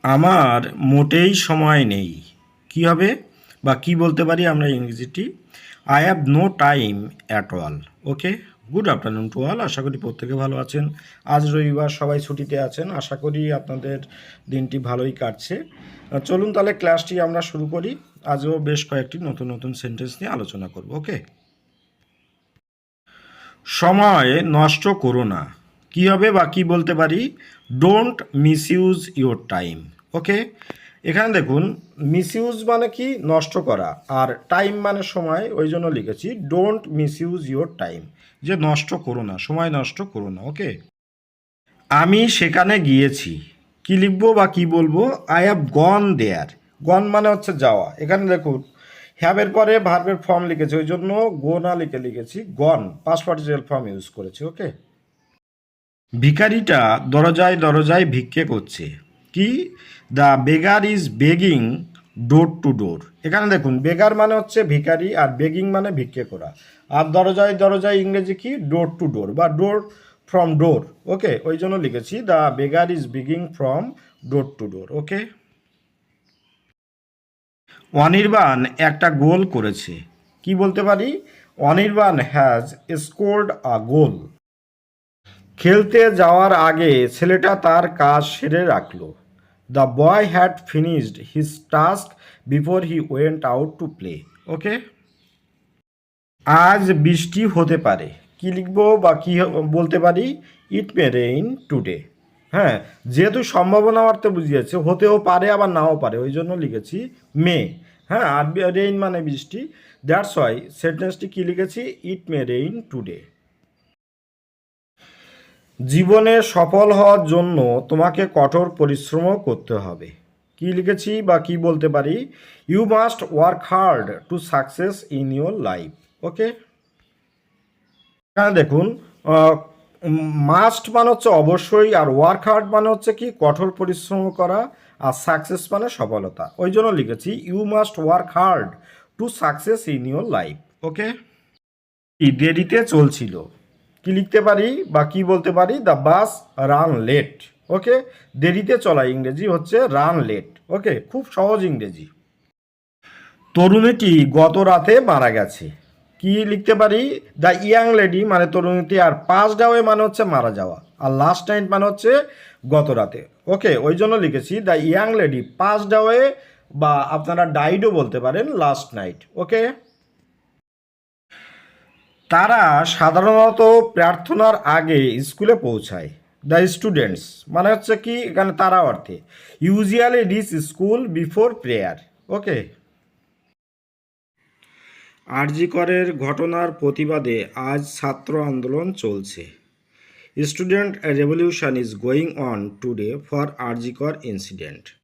আমার মোটেই সময় নেই। কি হবে বা কি বলতে পারি আমরা ইংরেজিটি? I have no time at all. Okay, good afternoon to all. আশা করি প্রত্যেকে ভালো আছেন। আজ রবিবার, সবাই ছুটিতে আছেন। আশা করি আপনাদের দিনটি ভালোই কাটছে। চলুন তাহলে ক্লাসটি আমরা শুরু করি। আজও বেশ কয়েকটি নতুন নতুন সেন্টেন্স নিয়ে আলোচনা করব। ওকে, সময় নষ্ট করো না। কি হবে বা কি বলতে পারি? Don't misuse your time. Okay, এখানে দেখুন, মিসইউজ মানে কি? নষ্ট করা, আর টাইম মানে সময়, ওই জন্য লিখেছি ডোন্ট মিসইউজ ইউর টাইম, যে নষ্ট করো না, সময় নষ্ট করো না। ওকে, আমি সেখানে গিয়েছি। কি লিখবো বা কি বলবো? আই হ্যাভ গন দেয়ার। গন মানে হচ্ছে যাওয়া। এখানে দেখুন, হ্যাভের পরে ভার্বের ফর্ম লিখেছি, ওই জন্য গো না লিখে লিখেছি gone, past participle form use করেছি। ওকে, ভিখারিটা দরজায় দরজায় ভিক্ষে করছে। কি? The beggar is begging door to door. এখানে দেখুন, বেগার মানে হচ্ছে ভিখারি, আর বেগিং মানে ভিক্ষে করা। আর দরজায় দরজায় ইংরেজি কি? ডোর টু ডোর বা ডোর ফ্রম ডোর। ওকে, ওই জন্য লিখেছি the beggar is begging from door to door. Okay, Anirban একটা গোল করেছে। কি বলতে পারি? Anirban has scored a goal. খেলতে যাওয়ার আগে ছেলেটা তার কাজ সেরে রাখল। The boy had finished his task before he went out to play. Okay, আজ বৃষ্টি হতে পারে। কি লিখবো বা কি বলতে পারি? ইট মে রেইন টুডে। হ্যাঁ, যেহেতু সম্ভাবনা অর্থে বুঝিয়েছে, হতেও পারে আবার নাও পারে, ওই জন্য লিখেছি মে। হ্যাঁ, আর রেইন মানে বৃষ্টি, দ্যাটস ওয়াই সেন্টেন্সটি কি লিখেছি? ইট মে রেইন টুডে। জীবনে সফল হওয়ার জন্য তোমাকে কঠোর পরিশ্রমও করতে হবে। কি লিখেছি বা কি বলতে পারি? You must work hard to success in your life. Okay, এখানে দেখুন, মাস্ট মানে হচ্ছে অবশ্যই, আর ওয়ার্ক হার্ড মানে হচ্ছে কি? কঠোর পরিশ্রম করা, আর সাকসেস মানে সফলতা, ওই জন্য লিখেছি you must work hard to success in your life. Okay, দেরিতে চলছিল। কি লিখতে পারি বা কি বলতে পারি? The bus run late. Okay, দেরিতে চলা ইংরেজি হচ্ছে রান লেট। ওকে, খুব সহজ ইংরেজি। তরুণীটি গত রাতে মারা গেছে। কি লিখতে পারি? দ্য ইয়াং লেডি মানে তরুণীটি, আর পাস্ট আওয়ে মানে হচ্ছে মারা যাওয়া, আর লাস্ট নাইট মানে হচ্ছে গত রাতে। ওকে, ওই জন্য লিখেছি দ্য ইয়াং লেডি পাস্ট আওয়ে, বা আপনারা ডাইডও বলতে পারেন লাস্ট নাইট। ওকে, তারা সাধারণত প্রার্থনার আগে স্কুলে পৌঁছায়। দ্য স্টুডেন্টস মানে হচ্ছে কি? এখানে তারা অর্থে usually reach school before prayer. Okay, RG করের ঘটনার প্রতিবাদে আজ ছাত্র আন্দোলন চলছে। Student revolution is going on today for RG Kar incident.